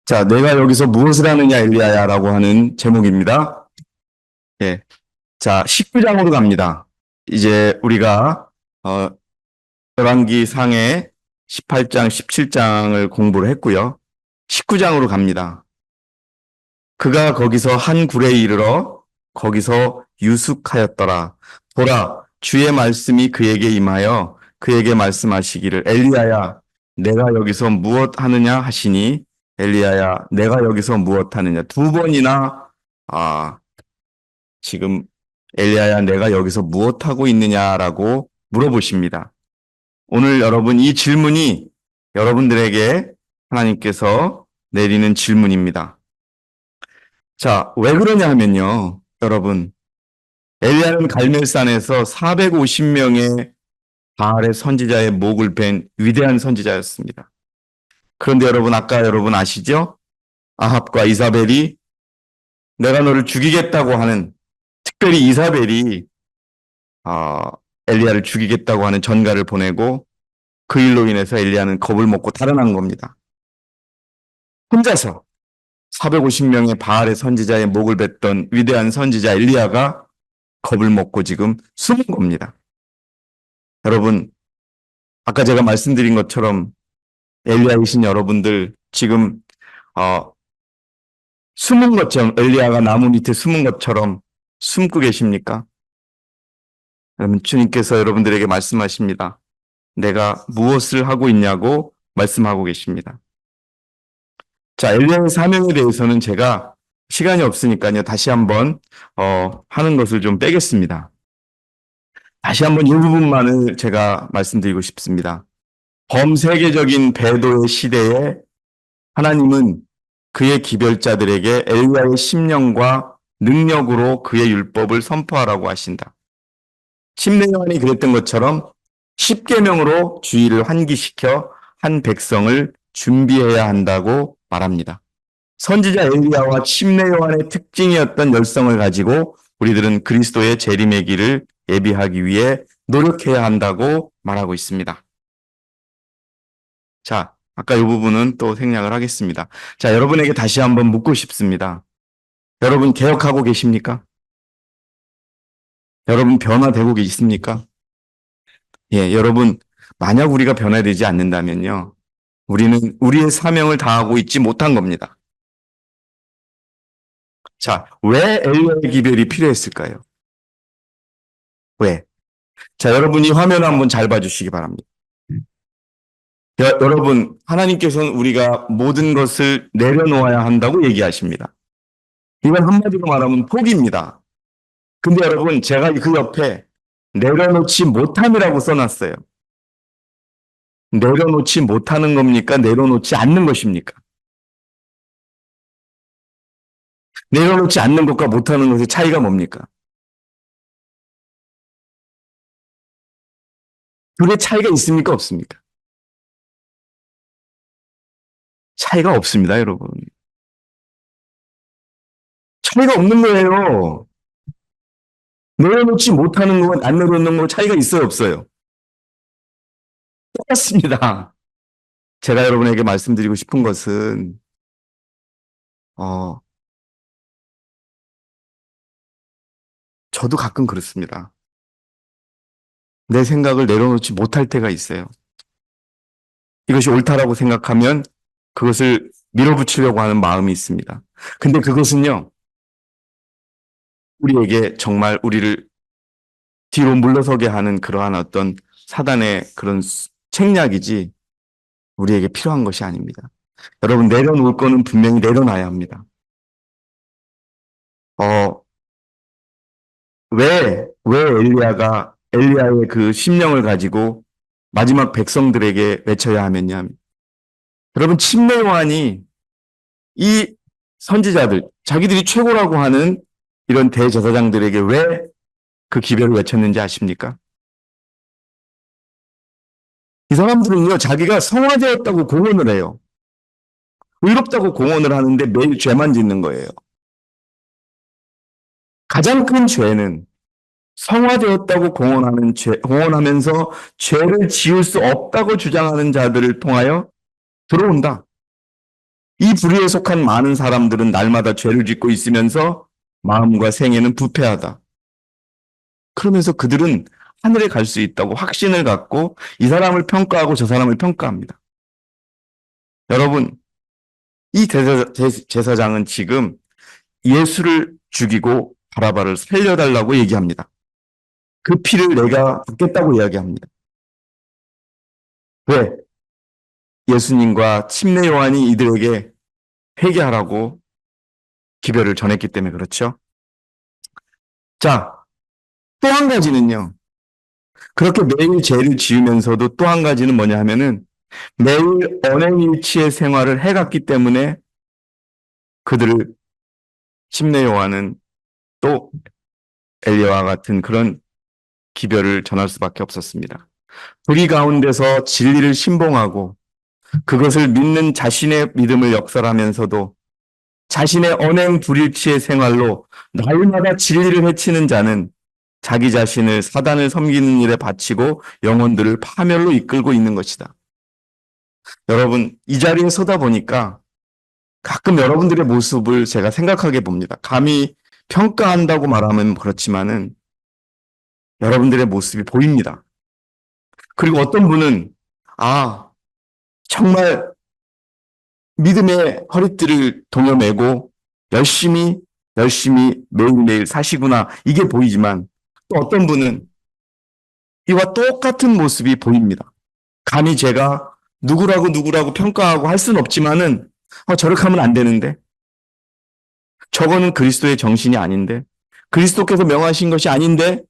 자, 내가 여기서 무엇을 하느냐, 엘리야야라고 하는 제목입니다. 예. 자, 19장으로 갑니다. 이제 우리가, 열왕기 상의 18장, 17장을 공부를 했고요. 19장으로 갑니다. 그가 거기서 한 굴에 이르러 거기서 유숙하였더라. 보라, 주의 말씀이 그에게 임하여 그에게 말씀하시기를 엘리야야, 내가 여기서 무엇 하느냐 하시니 엘리야야, 내가 여기서 무엇 하느냐. 두 번이나 아, 지금 엘리야야, 내가 여기서 무엇 하고 있느냐라고 물어보십니다. 오늘 여러분 이 질문이 여러분들에게 하나님께서 내리는 질문입니다. 자, 왜 그러냐 하면요. 여러분, 엘리야는 갈멜산에서 450명의 바알의 선지자의 목을 벤 위대한 선지자였습니다. 그런데 여러분, 아까 여러분 아시죠? 아합과 이사벨이 내가 너를 죽이겠다고 하는, 특별히 이사벨이 엘리야를 죽이겠다고 하는 전가를 보내고 그 일로 인해서 엘리야는 겁을 먹고 달아난 겁니다. 혼자서 450명의 바알의 선지자의 목을 뱉던 위대한 선지자 엘리야가 겁을 먹고 지금 숨은 겁니다. 여러분, 아까 제가 말씀드린 것처럼 엘리야이신 여러분들 지금 숨은 것처럼, 엘리야가 나무 밑에 숨은 것처럼 숨고 계십니까? 여러분, 주님께서 여러분들에게 말씀하십니다. 내가 무엇을 하고 있냐고 말씀하고 계십니다. 자, 엘리야의 사명에 대해서는 제가 시간이 없으니까요. 다시 한번 하는 것을 좀 빼겠습니다. 다시 한번 이 부분만을 제가 말씀드리고 싶습니다. 범세계적인 배도의 시대에 하나님은 그의 기별자들에게 엘리야의 심령과 능력으로 그의 율법을 선포하라고 하신다. 침례 요한이 그랬던 것처럼 10계명으로 주의를 환기시켜 한 백성을 준비해야 한다고 말합니다. 선지자 엘리야와 침례 요한의 특징이었던 열성을 가지고 우리들은 그리스도의 재림의 길을 예비하기 위해 노력해야 한다고 말하고 있습니다. 자, 아까 이 부분은 또 생략을 하겠습니다. 자, 여러분에게 다시 한번 묻고 싶습니다. 여러분 개혁하고 계십니까? 여러분 변화되고 계십니까? 예, 여러분 만약 우리가 변화되지 않는다면요. 우리는 우리의 사명을 다하고 있지 못한 겁니다. 자, 왜 엘리야의 기별이 필요했을까요? 왜? 자, 여러분이 화면 한번 잘 봐주시기 바랍니다. 여러분, 하나님께서는 우리가 모든 것을 내려놓아야 한다고 얘기하십니다. 이건 한마디로 말하면 포기입니다. 근데 여러분, 제가 그 옆에 내려놓지 못함이라고 써놨어요. 내려놓지 못하는 겁니까? 내려놓지 않는 것입니까? 내려놓지 않는 것과 못하는 것의 차이가 뭡니까? 둘의 차이가 있습니까? 없습니까? 차이가 없습니다, 여러분. 차이가 없는 거예요. 내려놓지 못하는 것과 안 내려놓는 거 차이가 있어요, 없어요? 똑같습니다. 제가 여러분에게 말씀드리고 싶은 것은, 저도 가끔 그렇습니다. 내 생각을 내려놓지 못할 때가 있어요. 이것이 옳다라고 생각하면 그것을 밀어붙이려고 하는 마음이 있습니다. 근데 그것은요, 우리에게 정말 우리를 뒤로 물러서게 하는 그러한 어떤 사단의 그런 책략이지 우리에게 필요한 것이 아닙니다. 여러분, 내려놓을 거는 분명히 내려놔야 합니다. 왜 엘리야의 그 심령을 가지고 마지막 백성들에게 외쳐야 하면요. 여러분, 침례 요한이 이 선지자들, 자기들이 최고라고 하는 이런 대제사장들에게 왜 그 기별을 외쳤는지 아십니까? 이 사람들은요, 자기가 성화되었다고 공언을 해요. 의롭다고 공언을 하는데 매일 죄만 짓는 거예요. 가장 큰 죄는 성화되었다고 공언하면서 죄를 지을 수 없다고 주장하는 자들을 통하여 들어온다. 이 불의에 속한 많은 사람들은 날마다 죄를 짓고 있으면서 마음과 생애는 부패하다. 그러면서 그들은 하늘에 갈 수 있다고 확신을 갖고 이 사람을 평가하고 저 사람을 평가합니다. 여러분, 이 제사장은 지금 예수를 죽이고 바라바를 살려달라고 얘기합니다. 그 피를 내가 받겠다고 이야기합니다. 왜? 예수님과 침례 요한이 이들에게 회개하라고 기별을 전했기 때문에 그렇죠. 자, 또 한 가지는요. 그렇게 매일 죄를 지으면서도 또 한 가지는 뭐냐 하면은 매일 언행일치의 생활을 해갔기 때문에 그들을 침례 요한은 또 엘리야와 같은 그런 기별을 전할 수밖에 없었습니다. 불의 가운데서 진리를 신봉하고 그것을 믿는 자신의 믿음을 역설하면서도 자신의 언행 불일치의 생활로 날마다 진리를 해치는 자는 자기 자신을 사단을 섬기는 일에 바치고 영혼들을 파멸로 이끌고 있는 것이다. 여러분, 이 자리에 서다 보니까 가끔 여러분들의 모습을 제가 생각하게 봅니다. 감히 평가한다고 말하면 그렇지만은 여러분들의 모습이 보입니다. 그리고 어떤 분은 정말 믿음의 허리띠를 동여매고 열심히 매일매일 사시구나 이게 보이지만 또 어떤 분은 이와 똑같은 모습이 보입니다. 감히 제가 누구라고 평가하고 할 수는 없지만은 저렇게 하면 안 되는데 저거는 그리스도의 정신이 아닌데 그리스도께서 명하신 것이 아닌데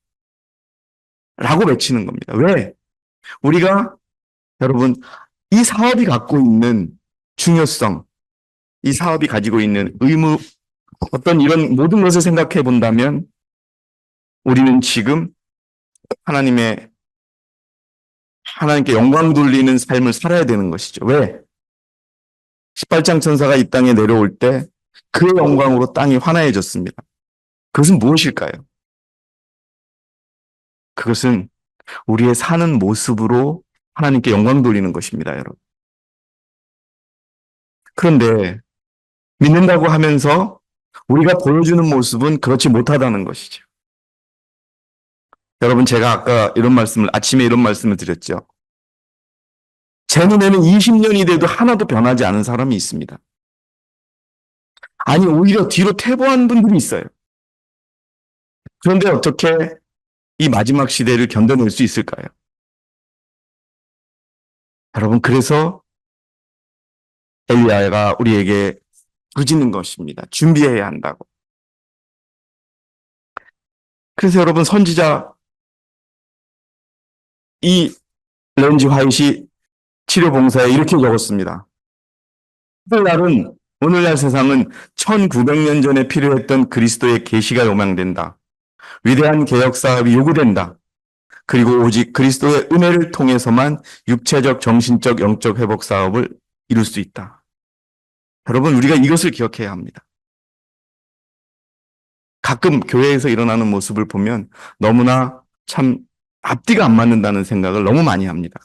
라고 외치는 겁니다. 왜? 우리가 여러분 이 사업이 갖고 있는 중요성, 이 사업이 가지고 있는 의무, 어떤 이런 모든 것을 생각해 본다면 우리는 지금 하나님께 영광 돌리는 삶을 살아야 되는 것이죠. 왜? 18장 천사가 이 땅에 내려올 때 그 영광으로 땅이 환화해졌습니다. 그것은 무엇일까요? 그것은 우리의 사는 모습으로 하나님께 영광 돌리는 것입니다, 여러분. 그런데 믿는다고 하면서 우리가 보여주는 모습은 그렇지 못하다는 것이죠. 여러분, 제가 아침에 이런 말씀을 드렸죠. 제 눈에는 20년이 돼도 하나도 변하지 않은 사람이 있습니다. 아니, 오히려 뒤로 퇴보한 분들이 있어요. 그런데 어떻게 이 마지막 시대를 견뎌낼 수 있을까요? 여러분, 그래서 엘리야가 우리에게 부르짖는 것입니다. 준비해야 한다고. 그래서 여러분, 선지자 이 렌지 화이시 치료봉사에 이렇게 적었습니다. 오늘날 세상은 1900년 전에 필요했던 그리스도의 계시가 요망된다. 위대한 개혁 사업이 요구된다. 그리고 오직 그리스도의 은혜를 통해서만 육체적, 정신적, 영적 회복 사업을 이룰 수 있다. 여러분, 우리가 이것을 기억해야 합니다. 가끔 교회에서 일어나는 모습을 보면 너무나 참 앞뒤가 안 맞는다는 생각을 너무 많이 합니다.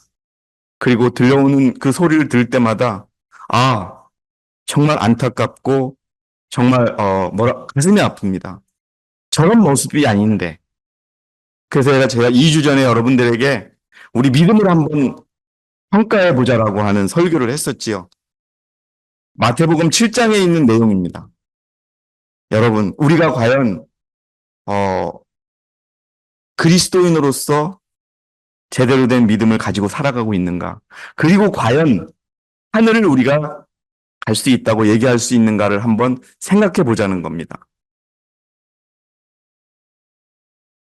그리고 들려오는 그 소리를 들을 때마다 정말 안타깝고 정말 가슴이 아픕니다. 저런 모습이 아닌데. 그래서 제가 2주 전에 여러분들에게 우리 믿음을 한번 평가해 보자라고 하는 설교를 했었지요. 마태복음 7장에 있는 내용입니다. 여러분, 우리가 과연 그리스도인으로서 제대로 된 믿음을 가지고 살아가고 있는가? 그리고 과연 하늘을 우리가 갈 수 있다고 얘기할 수 있는가를 한번 생각해 보자는 겁니다.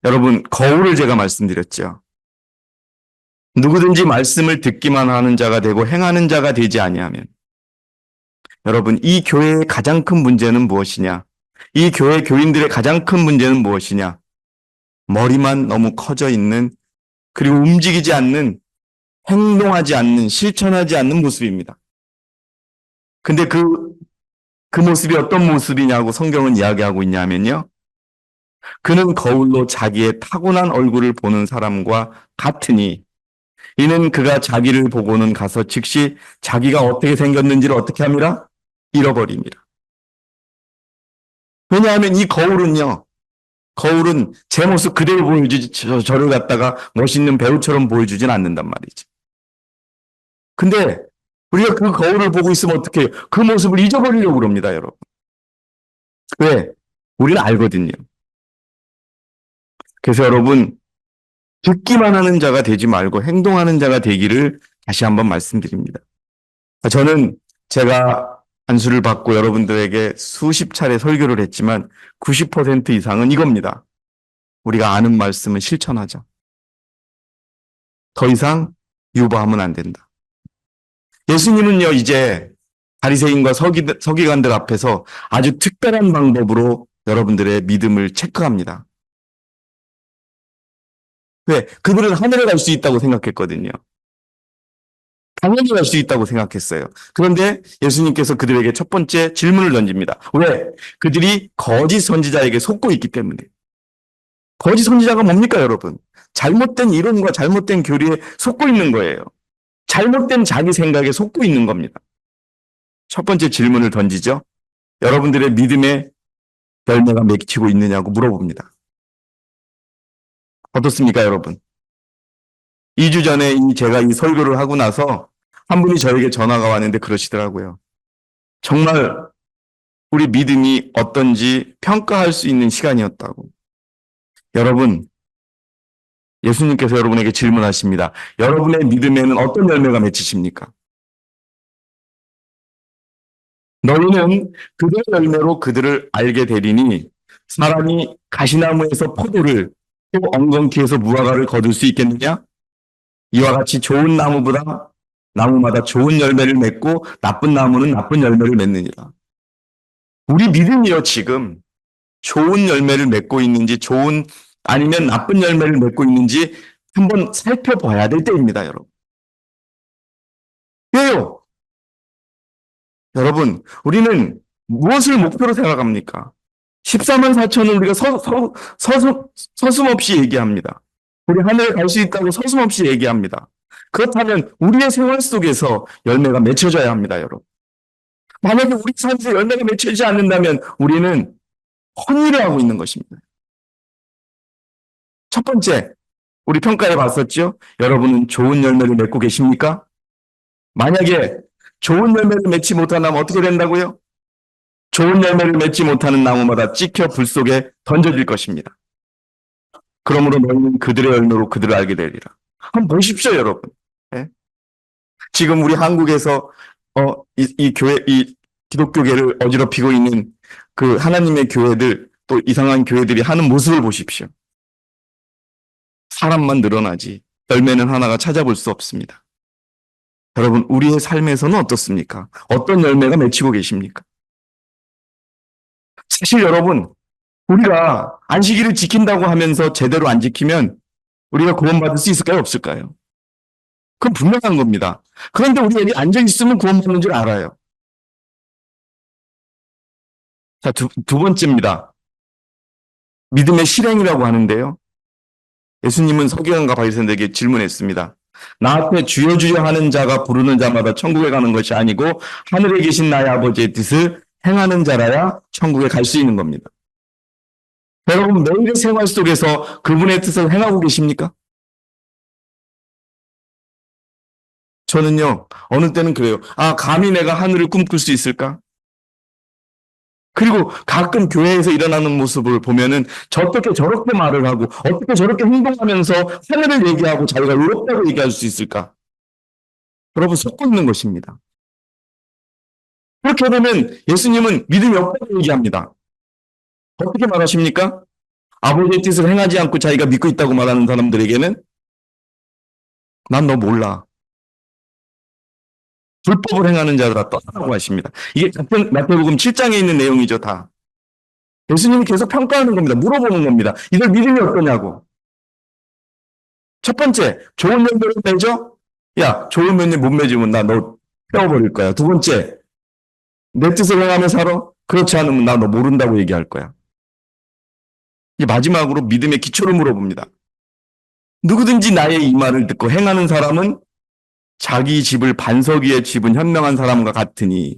여러분, 거울을 제가 말씀드렸죠. 누구든지 말씀을 듣기만 하는 자가 되고 행하는 자가 되지 아니하면, 여러분, 이 교회의 가장 큰 문제는 무엇이냐? 이 교회 교인들의 가장 큰 문제는 무엇이냐? 머리만 너무 커져 있는, 그리고 움직이지 않는, 행동하지 않는, 실천하지 않는 모습입니다. 근데 그 모습이 어떤 모습이냐고 성경은 이야기하고 있냐면요. 그는 거울로 자기의 타고난 얼굴을 보는 사람과 같으니 이는 그가 자기를 보고는 가서 즉시 자기가 어떻게 생겼는지를 어떻게 합니다? 잃어버립니다. 왜냐하면 이 거울은 제 모습 그대로 보여주지 저를 갖다가 멋있는 배우처럼 보여주진 않는단 말이죠. 근데 우리가 그 거울을 보고 있으면 어떻게 해요? 그 모습을 잊어버리려고 그럽니다, 여러분. 왜? 우리는 알거든요. 그래서 여러분, 듣기만 하는 자가 되지 말고 행동하는 자가 되기를 다시 한번 말씀드립니다. 저는 제가 안수를 받고 여러분들에게 수십 차례 설교를 했지만 90% 이상은 이겁니다. 우리가 아는 말씀을 실천하자. 더 이상 유보하면 안 된다. 예수님은요, 이제 바리새인과 서기관들 앞에서 아주 특별한 방법으로 여러분들의 믿음을 체크합니다. 왜? 그들은 하늘에 갈 수 있다고 생각했거든요. 당연히 갈 수 있다고 생각했어요. 그런데 예수님께서 그들에게 첫 번째 질문을 던집니다. 왜? 그들이 거짓 선지자에게 속고 있기 때문에. 거짓 선지자가 뭡니까, 여러분? 잘못된 이론과 잘못된 교리에 속고 있는 거예요. 잘못된 자기 생각에 속고 있는 겁니다. 첫 번째 질문을 던지죠. 여러분들의 믿음에 열매가 맺히고 있느냐고 물어봅니다. 어떻습니까, 여러분? 2주 전에 제가 이 설교를 하고 나서 한 분이 저에게 전화가 왔는데 그러시더라고요. 정말 우리 믿음이 어떤지 평가할 수 있는 시간이었다고. 여러분, 예수님께서 여러분에게 질문하십니다. 여러분의 믿음에는 어떤 열매가 맺히십니까? 너희는 그들의 열매로 그들을 알게 되리니 사람이 가시나무에서 포도를 또 엉겅퀴에서 무화과를 거둘 수 있겠느냐? 이와 같이 좋은 나무보다 나무마다 좋은 열매를 맺고 나쁜 나무는 나쁜 열매를 맺느니라. 우리 믿음이요, 지금 좋은 열매를 맺고 있는지 아니면 나쁜 열매를 맺고 있는지 한번 살펴봐야 될 때입니다, 여러분. 왜요? 여러분, 우리는 무엇을 목표로 생각합니까? 14만 4천은 우리가 서슴없이 얘기합니다. 우리 하늘에 갈 수 있다고 서슴없이 얘기합니다. 그렇다면 우리의 생활 속에서 열매가 맺혀져야 합니다, 여러분. 만약에 우리 삶에서 열매가 맺혀지지 않는다면 우리는 헛일을 하고 있는 것입니다. 첫 번째, 우리 평가해 봤었죠? 여러분은 좋은 열매를 맺고 계십니까? 만약에 좋은 열매를 맺지 못한다면 어떻게 된다고요? 좋은 열매를 맺지 못하는 나무마다 찍혀 불 속에 던져질 것입니다. 그러므로 너희는 그들의 열매로 그들을 알게 되리라. 한번 보십시오, 여러분. 네? 지금 우리 한국에서 이 기독교계를 어지럽히고 있는 그 하나님의 교회들, 또 이상한 교회들이 하는 모습을 보십시오. 사람만 늘어나지 열매는 하나가 찾아볼 수 없습니다. 여러분, 우리의 삶에서는 어떻습니까? 어떤 열매가 맺히고 계십니까? 사실 여러분, 우리가 안식일을 지킨다고 하면서 제대로 안 지키면 우리가 구원받을 수 있을까요? 없을까요? 그건 분명한 겁니다. 그런데 우리 여기 앉아있으면 구원받는 줄 알아요. 자, 두 번째입니다. 믿음의 실행이라고 하는데요. 예수님은 서기관과 바리새인들에게 질문했습니다. 나한테 주여 주여 하는 자가 부르는 자마다 천국에 가는 것이 아니고 하늘에 계신 나의 아버지의 뜻을 행하는 자라야 천국에 갈 수 있는 겁니다. 여러분, 매일의 생활 속에서 그분의 뜻을 행하고 계십니까? 저는요, 어느 때는 그래요. 감히 내가 하늘을 꿈꿀 수 있을까? 그리고 가끔 교회에서 일어나는 모습을 보면은 어떻게 저렇게 말을 하고 어떻게 저렇게 행동하면서 하늘을 얘기하고 자기가 의롭다고 얘기할 수 있을까? 여러분, 속고 있는 것입니다. 그렇게 되면 예수님은 믿음이 없다고 얘기합니다. 어떻게 말하십니까? 아버지의 뜻을 행하지 않고 자기가 믿고 있다고 말하는 사람들에게는 난 너 몰라. 불법을 행하는 자들아 떠나라고 하십니다. 이게 마태복음 7장에 있는 내용이죠, 다. 예수님이 계속 평가하는 겁니다. 물어보는 겁니다. 이들 믿음이 어떠냐고. 첫 번째, 좋은 열매를 맺어? 야, 좋은 열매 못 맺으면 나 너 태워버릴 거야. 두 번째, 내 뜻을 행하며 살아? 그렇지 않으면 나 너 모른다고 얘기할 거야. 이제 마지막으로 믿음의 기초를 물어봅니다. 누구든지 나의 이 말을 듣고 행하는 사람은 자기 집을 반석 위에 집은 현명한 사람과 같으니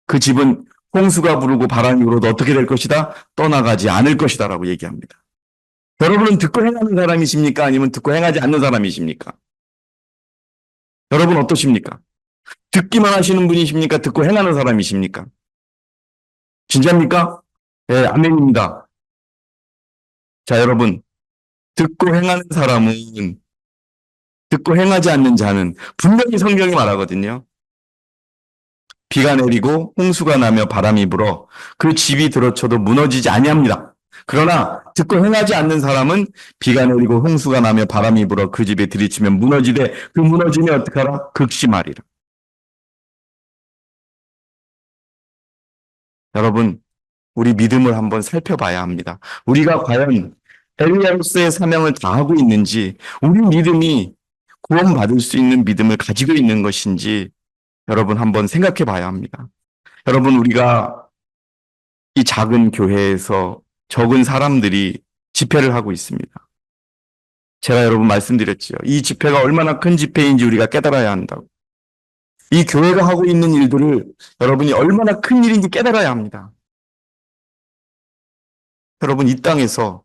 그 집은 홍수가 부르고 바람이 불어도 어떻게 될 것이다? 떠나가지 않을 것이다 라고 얘기합니다. 여러분은 듣고 행하는 사람이십니까? 아니면 듣고 행하지 않는 사람이십니까? 여러분 어떠십니까? 듣기만 하시는 분이십니까? 듣고 행하는 사람이십니까? 진짜입니까? 예, 아멘입니다. 자, 여러분, 듣고 행하는 사람은, 듣고 행하지 않는 자는 분명히 성경이 말하거든요. 비가 내리고 홍수가 나며 바람이 불어 그 집이 들어쳐도 무너지지 아니합니다. 그러나 듣고 행하지 않는 사람은 비가 내리고 홍수가 나며 바람이 불어 그 집에 들이치면 무너지되 그 무너짐이 어떡하라? 극심하리라. 여러분, 우리 믿음을 한번 살펴봐야 합니다. 우리가 과연 엘리야로서의 사명을 다하고 있는지, 우리 믿음이 구원받을 수 있는 믿음을 가지고 있는 것인지 여러분 한번 생각해 봐야 합니다. 여러분, 우리가 이 작은 교회에서 적은 사람들이 집회를 하고 있습니다. 제가 여러분 말씀드렸지요. 이 집회가 얼마나 큰 집회인지 우리가 깨달아야 한다고. 이 교회가 하고 있는 일들을 여러분이 얼마나 큰 일인지 깨달아야 합니다. 여러분, 이 땅에서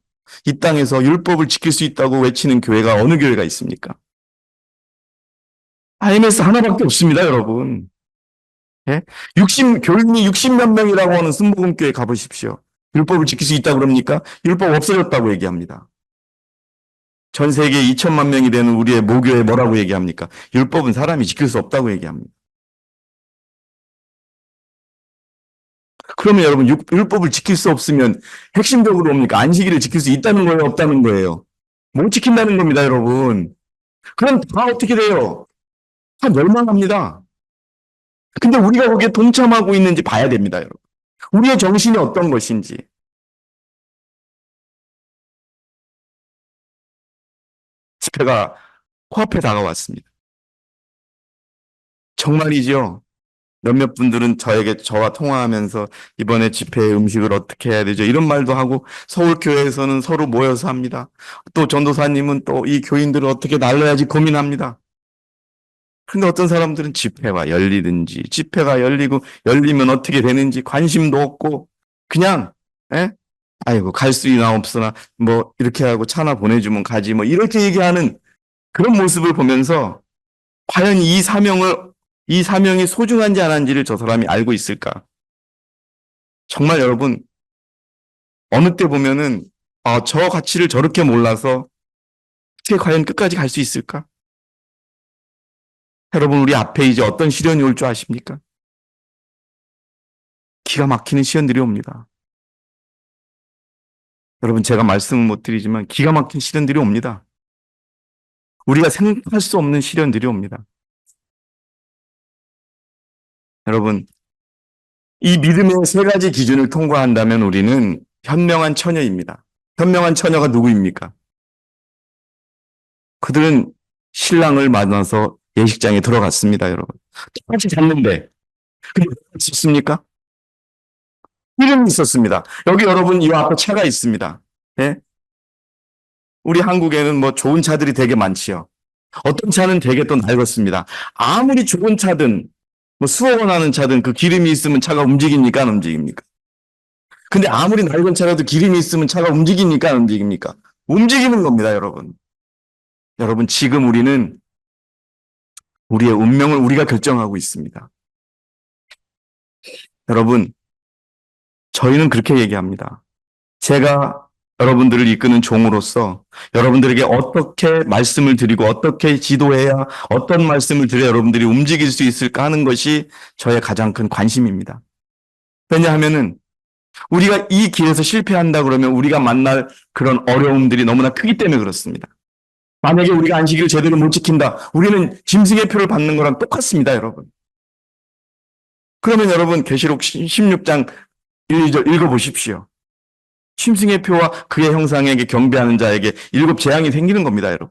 율법을 지킬 수 있다고 외치는 교회가 어느 교회가 있습니까? IMS 하나밖에 없습니다, 여러분. 예? 교인이 60몇 명이라고 하는 순복음교회 가보십시오. 율법을 지킬 수 있다고 그럽니까? 율법 없어졌다고 얘기합니다. 전 세계 2천만 명이 되는 우리의 모교회 뭐라고 얘기합니까? 율법은 사람이 지킬 수 없다고 얘기합니다. 그러면 여러분, 율법을 지킬 수 없으면 핵심적으로 뭡니까? 안식일을 지킬 수 있다는 거예요? 없다는 거예요? 못 지킨다는 겁니다, 여러분. 그럼 다 어떻게 돼요? 다 멸망합니다. 근데 우리가 거기에 동참하고 있는지 봐야 됩니다, 여러분. 우리의 정신이 어떤 것인지. 집회가 코앞에 다가왔습니다. 정말이죠. 몇몇 분들은 저와 통화하면서 이번에 집회 음식을 어떻게 해야 되죠? 이런 말도 하고 서울교회에서는 서로 모여서 합니다. 또 전도사님은 또 이 교인들을 어떻게 날려야지 고민합니다. 그런데 어떤 사람들은 집회가 열리든지 집회가 열리면 어떻게 되는지 관심도 없고 그냥 아이고 갈 수 있나 없으나 뭐 이렇게 하고 차나 보내주면 가지 뭐 이렇게 얘기하는 그런 모습을 보면서 과연 이 사명이 소중한지 안 한지를 저 사람이 알고 있을까? 정말 여러분 어느 때 보면은 저 가치를 저렇게 몰라서 어떻게 과연 끝까지 갈 수 있을까? 여러분 우리 앞에 이제 어떤 시련이 올 줄 아십니까? 기가 막히는 시련들이 옵니다. 여러분 제가 말씀을 못 드리지만 기가 막힌 시련들이 옵니다. 우리가 생각할 수 없는 시련들이 옵니다. 여러분 이 믿음의 세 가지 기준을 통과한다면 우리는 현명한 처녀입니다. 현명한 처녀가 누구입니까? 그들은 신랑을 만나서 예식장에 들어갔습니다, 여러분. 똑같이 잤는데 근데 있었습니까? 이름이 있었습니다. 여기 여러분 이 앞에 차가 있습니다. 예? 우리 한국에는 뭐 좋은 차들이 되게 많지요. 어떤 차는 되게 또 낡았습니다. 아무리 좋은 차든 뭐 수억 원 하는 차든 그 기름이 있으면 차가 움직입니까? 안 움직입니까? 근데 아무리 낡은 차라도 기름이 있으면 차가 움직입니까? 안 움직입니까? 움직이는 겁니다, 여러분. 여러분, 지금 우리는 우리의 운명을 우리가 결정하고 있습니다. 여러분, 저희는 그렇게 얘기합니다. 제가 여러분들을 이끄는 종으로서 여러분들에게 어떻게 말씀을 드리고 어떻게 지도해야 어떤 말씀을 드려 여러분들이 움직일 수 있을까 하는 것이 저의 가장 큰 관심입니다. 왜냐하면은 우리가 이 길에서 실패한다 그러면 우리가 만날 그런 어려움들이 너무나 크기 때문에 그렇습니다. 만약에 우리가 안식일을 제대로 못 지킨다. 우리는 짐승의 표를 받는 거랑 똑같습니다, 여러분. 그러면 여러분 계시록 16장 1, 2절 읽어보십시오. 짐승의 표와 그의 형상에게 경배하는 자에게 7 재앙이 생기는 겁니다, 여러분.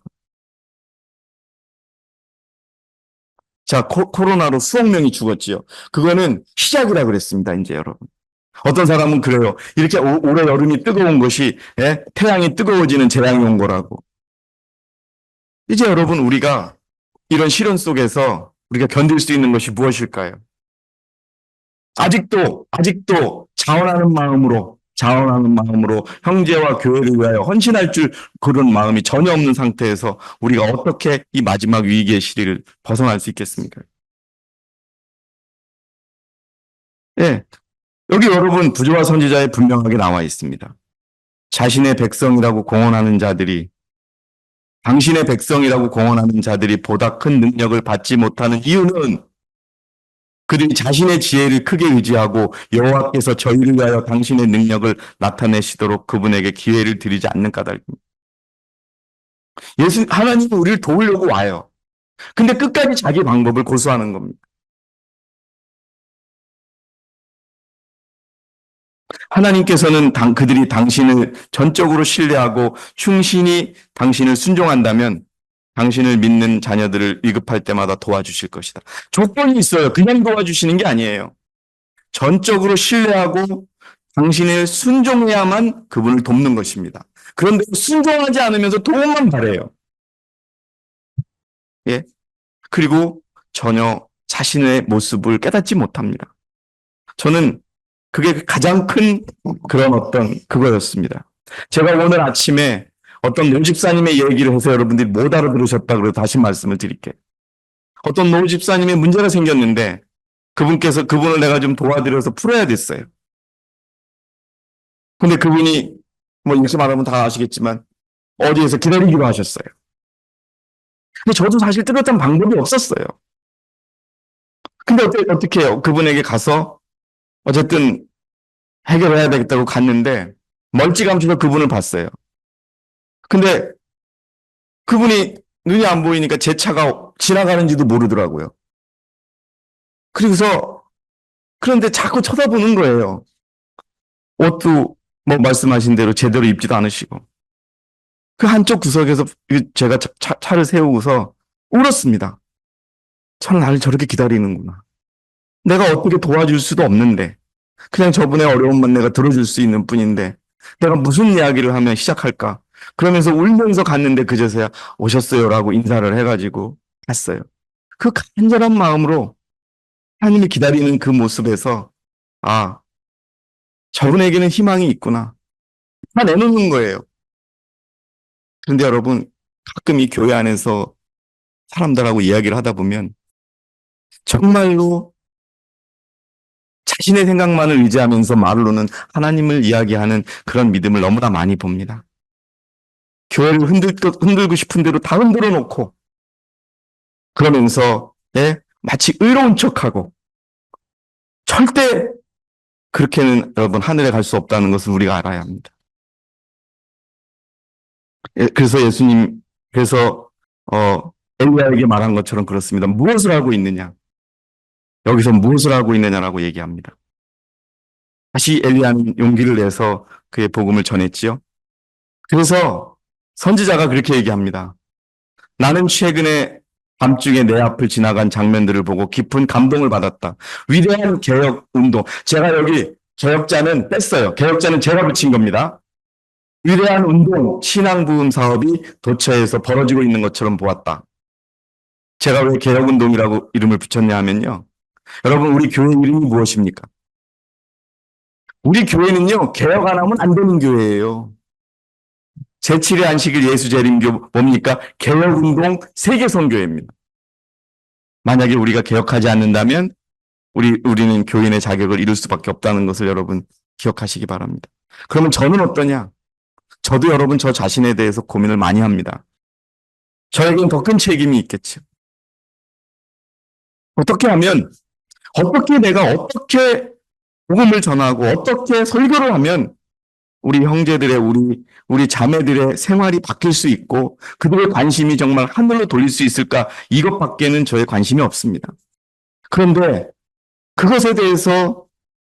자, 코로나로 수억 명이 죽었지요. 그거는 시작이라 그랬습니다, 이제 여러분. 어떤 사람은 그래요. 이렇게 올해 여름이 뜨거운 것이 태양이 뜨거워지는 재앙이 온 거라고. 이제 여러분 우리가 이런 시련 속에서 우리가 견딜 수 있는 것이 무엇일까요? 아직도 자원하는 마음으로 형제와 교회를 위하여 헌신할 줄 그런 마음이 전혀 없는 상태에서 우리가 어떻게 이 마지막 위기의 시리를 벗어날 수 있겠습니까? 예. 여기 여러분 부조와 선지자에 분명하게 나와 있습니다. 자신의 백성이라고 공언하는 자들이 당신의 백성이라고 공언하는 자들이 보다 큰 능력을 받지 못하는 이유는 그들이 자신의 지혜를 크게 의지하고 여호와께서 저희를 위하여 당신의 능력을 나타내시도록 그분에게 기회를 드리지 않는 까닭입니다. 하나님은 우리를 도우려고 와요. 근데 끝까지 자기 방법을 고수하는 겁니다. 하나님께서는 그들이 당신을 전적으로 신뢰하고 충신히 당신을 순종한다면 당신을 믿는 자녀들을 위급할 때마다 도와주실 것이다. 조건이 있어요. 그냥 도와주시는 게 아니에요. 전적으로 신뢰하고 당신을 순종해야만 그분을 돕는 것입니다. 그런데 순종하지 않으면서 도움만 바래요. 예. 그리고 전혀 자신의 모습을 깨닫지 못합니다. 저는 그게 가장 큰 그런 그거였습니다. 제가 오늘 아침에 어떤 노집사님의 얘기를 해서 여러분들이 못 알아들으셨다 그래서 다시 말씀을 드릴게요. 어떤 노집사님의 문제가 생겼는데 그분을 내가 좀 도와드려서 풀어야 됐어요. 근데 그분이 뭐 이렇게 말하면 다 아시겠지만 어디에서 기다리기로 하셨어요. 근데 저도 사실 뚜렷한 방법이 없었어요. 근데 어떻게 해요? 그분에게 가서 어쨌든 해결해야 되겠다고 갔는데 멀찌감치로 그분을 봤어요. 근데 그분이 눈이 안 보이니까 제 차가 지나가는지도 모르더라고요. 그런데 자꾸 쳐다보는 거예요. 옷도 뭐 말씀하신 대로 제대로 입지도 않으시고. 그 한쪽 구석에서 제가 차를 세우고서 울었습니다. 저는 나를 저렇게 기다리는구나. 내가 어떻게 도와줄 수도 없는데 그냥 저분의 어려움만 내가 들어줄 수 있는 뿐인데 내가 무슨 이야기를 하면 시작할까? 그러면서 울면서 갔는데 그제서야 오셨어요라고 인사를 해가지고 갔어요. 그 간절한 마음으로 하나님이 기다리는 그 모습에서 아, 저분에게는 희망이 있구나. 다 내놓는 거예요. 그런데 여러분 가끔 이 교회 안에서 사람들하고 이야기를 하다 보면 정말로 자신의 생각만을 의지하면서 말로는 하나님을 이야기하는 그런 믿음을 너무나 많이 봅니다. 교회를 흔들고 싶은 대로 다 흔들어 놓고 그러면서 마치 의로운 척하고 절대 그렇게는 여러분 하늘에 갈 수 없다는 것을 우리가 알아야 합니다. 그래서 엘리야에게 말한 것처럼 그렇습니다. 무엇을 하고 있느냐? 여기서 무엇을 하고 있느냐라고 얘기합니다. 다시 엘리야는 용기를 내서 그의 복음을 전했지요. 그래서 선지자가 그렇게 얘기합니다. 나는 최근에 밤중에 내 앞을 지나간 장면들을 보고 깊은 감동을 받았다. 위대한 개혁 운동. 제가 여기 개혁자는 뺐어요. 개혁자는 제가 붙인 겁니다. 위대한 운동, 신앙 부흥 사업이 도처에서 벌어지고 있는 것처럼 보았다. 제가 왜 개혁 운동이라고 이름을 붙였냐 하면요. 여러분, 우리 교회 이름이 무엇입니까? 우리 교회는요, 개혁 안 하면 안 되는 교회예요. 제7의 안식일 예수재림교 뭡니까? 개혁운동 세계선교회입니다. 만약에 우리가 개혁하지 않는다면 우리는 교인의 자격을 이룰 수밖에 없다는 것을 여러분 기억하시기 바랍니다. 그러면 저는 어떠냐? 저도 여러분 저 자신에 대해서 고민을 많이 합니다. 저에겐 더 큰 책임이 있겠죠. 어떻게 복음을 전하고 어떻게 설교를 하면 우리 형제들의 우리 자매들의 생활이 바뀔 수 있고 그들의 관심이 정말 하늘로 돌릴 수 있을까? 이것밖에는 저의 관심이 없습니다. 그런데 그것에 대해서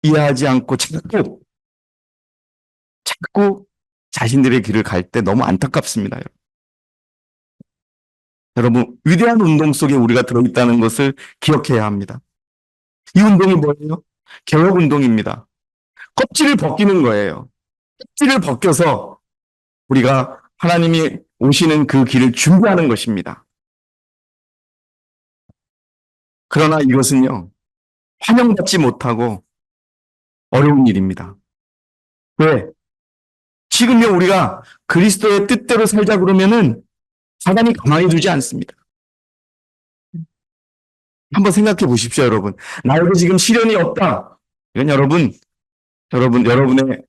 이해하지 않고 자꾸 자신들의 길을 갈 때 너무 안타깝습니다. 여러분, 위대한 운동 속에 우리가 들어있다는 것을 기억해야 합니다. 이 운동이 뭐예요? 개혁 운동입니다. 껍질을 벗기는 거예요. 껍질을 벗겨서 우리가 하나님이 오시는 그 길을 준비하는 것입니다. 그러나 이것은요, 환영받지 못하고 어려운 일입니다. 왜? 지금요, 우리가 그리스도의 뜻대로 살자 그러면은 사단이 가만히 두지 않습니다. 한번 생각해 보십시오, 여러분. 나에게 지금 시련이 없다. 이건 여러분의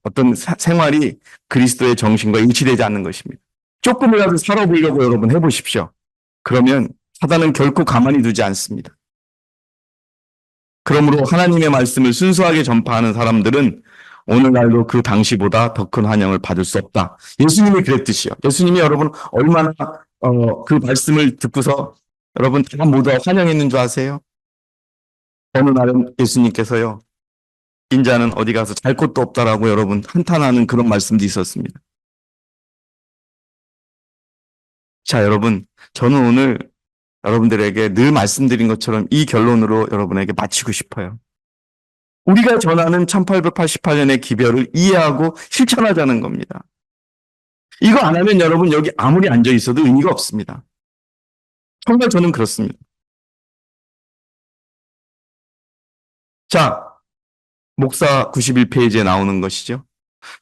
어떤 생활이 그리스도의 정신과 일치되지 않는 것입니다. 조금이라도 살아보려고 여러분 해보십시오. 그러면 사단은 결코 가만히 두지 않습니다. 그러므로 하나님의 말씀을 순수하게 전파하는 사람들은 오늘날도 그 당시보다 더 큰 환영을 받을 수 없다. 예수님이 그랬듯이요. 예수님이 여러분 얼마나 그 말씀을 듣고서 여러분 다 모두 환영했는 줄 아세요? 어느 날은 예수님께서요. 인자는 어디 가서 잘 곳도 없다라고 여러분 한탄하는 그런 말씀도 있었습니다. 자, 여러분, 저는 오늘 여러분들에게 늘 말씀드린 것처럼 이 결론으로 여러분에게 마치고 싶어요. 우리가 전하는 1888년의 기별을 이해하고 실천하자는 겁니다. 이거 안 하면 여러분 여기 아무리 앉아 있어도 의미가 없습니다. 정말 저는 그렇습니다. 자, 목사 91페이지에 나오는 것이죠.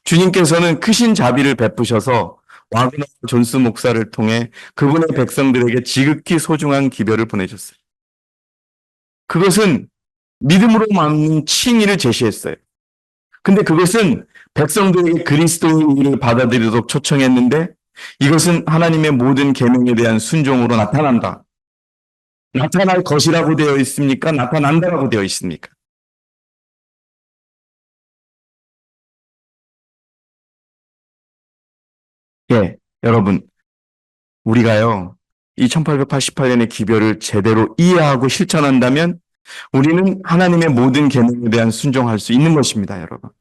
주님께서는 크신 자비를 베푸셔서 와그너 존스 목사를 통해 그분의 백성들에게 지극히 소중한 기별을 보내줬어요. 그것은 믿음으로 막는 칭의를 제시했어요. 근데 그것은 백성들에게 그리스도의 의를 받아들이도록 초청했는데 이것은 하나님의 모든 계명에 대한 순종으로 나타난다. 나타날 것이라고 되어 있습니까? 나타난다라고 되어 있습니까? 예, 여러분, 우리가요, 이 1888년의 기별을 제대로 이해하고 실천한다면 우리는 하나님의 모든 계명에 대한 순종할 수 있는 것입니다, 여러분.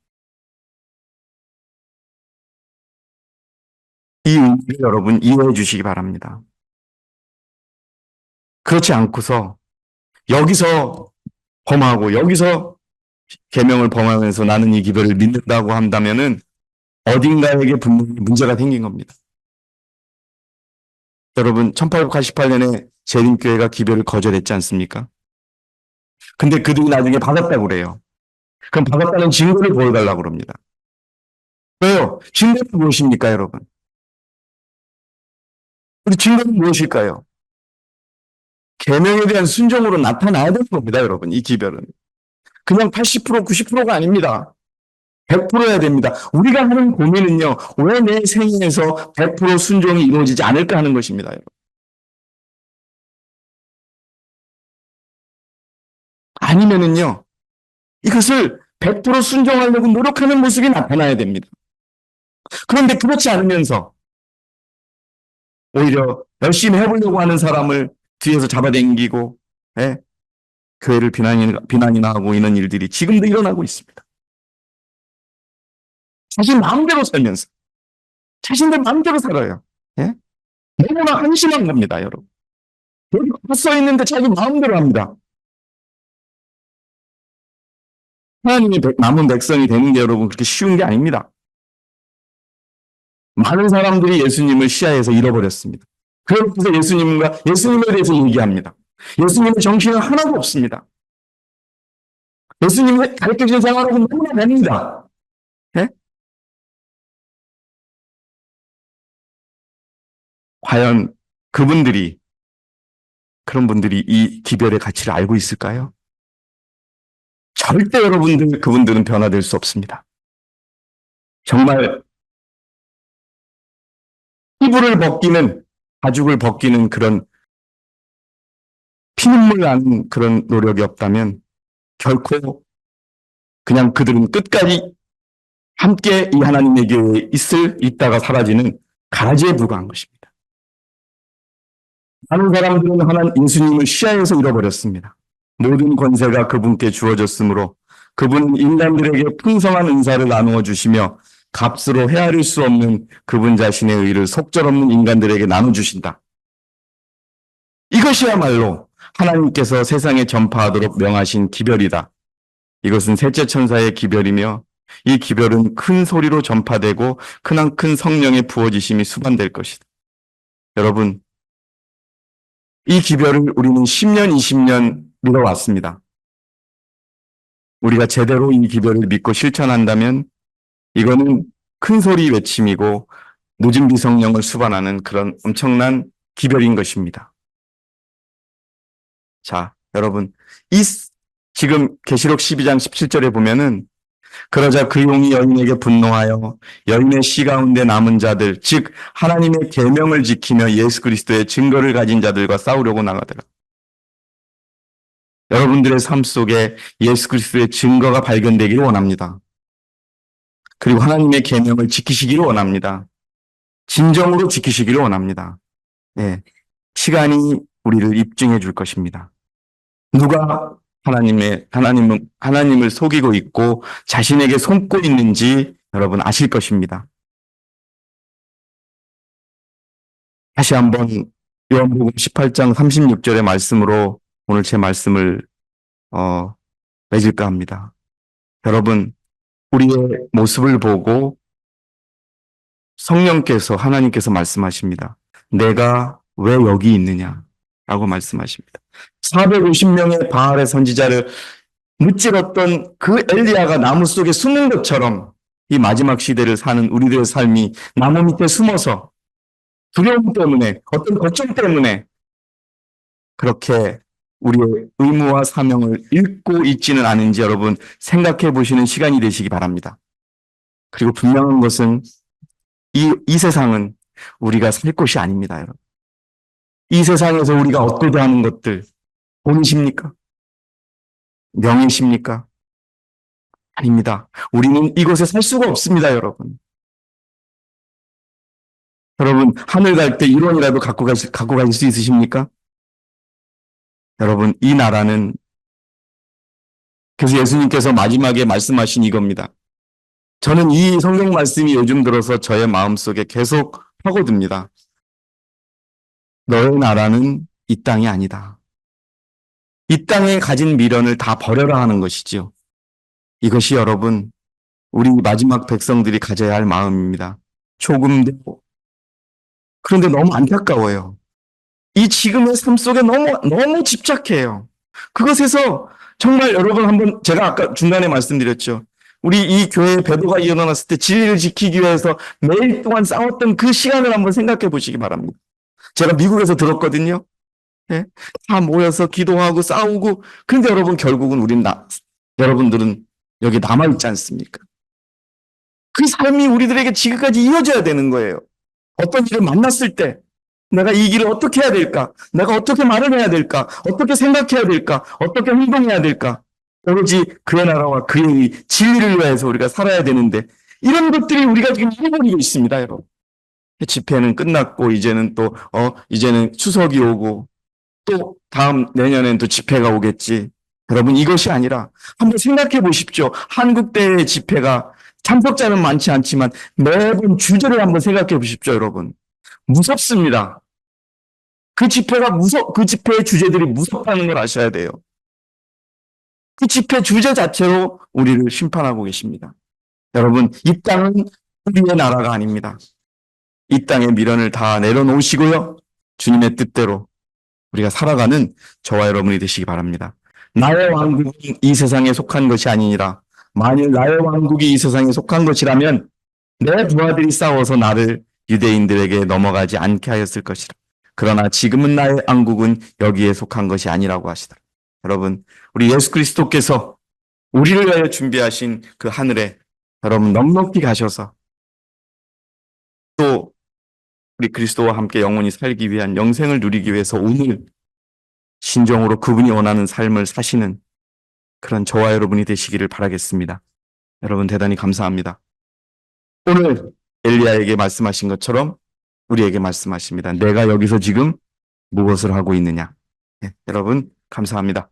이 의미를 여러분 이해해 주시기 바랍니다. 그렇지 않고서 여기서 범하고 여기서 계명을 범하면서 나는 이 기별을 믿는다고 한다면은 어딘가에게 분명히 문제가 생긴 겁니다. 여러분, 1888년에 재림교회가 기별을 거절했지 않습니까? 근데 그들이 나중에 받았다고 그래요. 그럼 받았다는 증거를 보여달라고 그럽니다. 왜요? 증거는 무엇입니까, 여러분? 우리 증거는 무엇일까요? 계명에 대한 순종으로 나타나야 되는 겁니다, 여러분. 이 기별은. 그냥 80%, 90%가 아닙니다. 100%여야 됩니다. 우리가 하는 고민은요, 왜 내 생애에서 100% 순종이 이루어지지 않을까 하는 것입니다, 여러분. 아니면은요, 이것을 100% 순종하려고 노력하는 모습이 나타나야 됩니다. 그런데 그렇지 않으면서 오히려 열심히 해보려고 하는 사람을 뒤에서 잡아당기고, 예, 교회를 비난이나 하고 이런 일들이 지금도 일어나고 있습니다. 자신 마음대로 살면서, 자신들 마음대로 살아요. 예? 너무나 한심한 겁니다, 여러분. 여기 써 있는데 자기 마음대로 합니다. 하나님이 남은 백성이 되는 게 여러분 그렇게 쉬운 게 아닙니다. 많은 사람들이 예수님을 시야에서 잃어버렸습니다. 그래서 예수님에 대해서 얘기합니다. 예수님의 정신은 하나도 없습니다. 예수님의 가르쳐주신 생활하고 너무나 다릅니다. 예? 과연 그런 분들이 이 기별의 가치를 알고 있을까요? 절대 그분들은 변화될 수 없습니다. 정말 가죽을 벗기는 그런 피눈물 나는 그런 노력이 없다면 결코 그냥 그들은 끝까지 함께 이 하나님에게 있다가 사라지는 가라지에 불과한 것입니다. 많은 사람들은 예수님을 시야에서 잃어버렸습니다. 모든 권세가 그분께 주어졌으므로 그분은 인간들에게 풍성한 은사를 나누어 주시며 값으로 헤아릴 수 없는 그분 자신의 의를 속절없는 인간들에게 나눠주신다. 이것이야말로 하나님께서 세상에 전파하도록 명하신 기별이다. 이것은 셋째 천사의 기별이며 이 기별은 큰 소리로 전파되고 크나큰 성령의 부어지심이 수반될 것이다. 여러분, 이 기별을 우리는 10년, 20년 믿어왔습니다. 우리가 제대로 이 기별을 믿고 실천한다면 이거는 큰 소리 외침이고 늦은 비성령을 수반하는 그런 엄청난 기별인 것입니다. 자, 여러분, 지금 계시록 12장 17절에 보면은 그러자 그 용이 여인에게 분노하여 여인의 씨 가운데 남은 자들, 즉 하나님의 계명을 지키며 예수 그리스도의 증거를 가진 자들과 싸우려고 나가더라. 여러분들의 삶 속에 예수 그리스도의 증거가 발견되기를 원합니다. 그리고 하나님의 계명을 지키시기를 원합니다. 진정으로 지키시기를 원합니다. 예, 시간이 우리를 입증해 줄 것입니다. 누가 하나님을 속이고 있고 자신에게 속고 있는지 여러분 아실 것입니다. 다시 한번 요한복음 18장 36절의 말씀으로 오늘 제 말씀을 맺을까 합니다. 여러분, 우리의 모습을 보고 성령께서 하나님께서 말씀하십니다. 내가 왜 여기 있느냐라고 말씀하십니다. 450명의 바알의 선지자를 무찌렀던 그 엘리야가 나무 속에 숨은 것처럼 이 마지막 시대를 사는 우리들의 삶이 나무 밑에 숨어서 두려움 때문에 어떤 걱정 때문에 그렇게 우리의 의무와 사명을 잃고 있지는 않은지 여러분 생각해 보시는 시간이 되시기 바랍니다. 그리고 분명한 것은 이 세상은 우리가 살 곳이 아닙니다, 여러분. 이 세상에서 우리가 얻고자 하는 것들 돈이십니까? 명예십니까? 아닙니다. 우리는 이곳에 살 수가 없습니다, 여러분. 여러분, 하늘 갈 때 1원이라도 갖고 가실 수 있으십니까? 여러분, 이 나라는 그래서 예수님께서 마지막에 말씀하신 이겁니다. 저는 이 성경 말씀이 요즘 들어서 저의 마음속에 계속 파고듭니다. 너의 나라는 이 땅이 아니다. 이 땅에 가진 미련을 다 버려라 하는 것이지요. 이것이 여러분, 우리 마지막 백성들이 가져야 할 마음입니다. 조금도. 그런데 너무 안타까워요. 이 지금의 삶 속에 너무 집착해요. 그것에서 정말 여러분 한번 제가 아까 중간에 말씀드렸죠. 우리 이 교회에 배도가 일어났을 때 진리를 지키기 위해서 매일 동안 싸웠던 그 시간을 한번 생각해 보시기 바랍니다. 제가 미국에서 들었거든요. 예? 다 모여서 기도하고 싸우고 근데 여러분 결국은 여러분들은 여기 남아있지 않습니까? 그 삶이 우리들에게 지금까지 이어져야 되는 거예요. 어떤 일을 만났을 때 내가 이 길을 어떻게 해야 될까? 내가 어떻게 말을 해야 될까? 어떻게 생각해야 될까? 어떻게 행동해야 될까? 오로지 그의 나라와 그의 진리를 위해서 우리가 살아야 되는데 이런 것들이 우리가 지금 잃어버리고 있습니다, 여러분. 집회는 끝났고 이제는 이제는 추석이 오고 또 다음 내년엔 또 집회가 오겠지. 여러분 이것이 아니라 한번 생각해 보십시오. 한국대회 집회가 참석자는 많지 않지만 매번 주제를 한번 생각해 보십시오, 여러분. 무섭습니다. 그 집회의 주제들이 무섭다는 걸 아셔야 돼요. 그 집회 주제 자체로 우리를 심판하고 계십니다. 여러분, 이 땅은 우리의 나라가 아닙니다. 이 땅의 미련을 다 내려놓으시고요. 주님의 뜻대로 우리가 살아가는 저와 여러분이 되시기 바랍니다. 나의 왕국은 이 세상에 속한 것이 아니니라. 만일 나의 왕국이 이 세상에 속한 것이라면 내 부하들이 싸워서 나를 유대인들에게 넘어가지 않게 하였을 것이라. 그러나 지금은 나의 왕국은 여기에 속한 것이 아니라고 하시더라. 여러분, 우리 예수 그리스도께서 우리를 위하여 준비하신 그 하늘에 여러분 넉넉히 가셔서 또 우리 그리스도와 함께 영원히 살기 위한 영생을 누리기 위해서 오늘 신정으로 그분이 원하는 삶을 사시는 그런 저와 여러분이 되시기를 바라겠습니다. 여러분 대단히 감사합니다. 오늘 엘리야에게 말씀하신 것처럼 우리에게 말씀하십니다. 내가 여기서 지금 무엇을 하고 있느냐. 네, 여러분 감사합니다.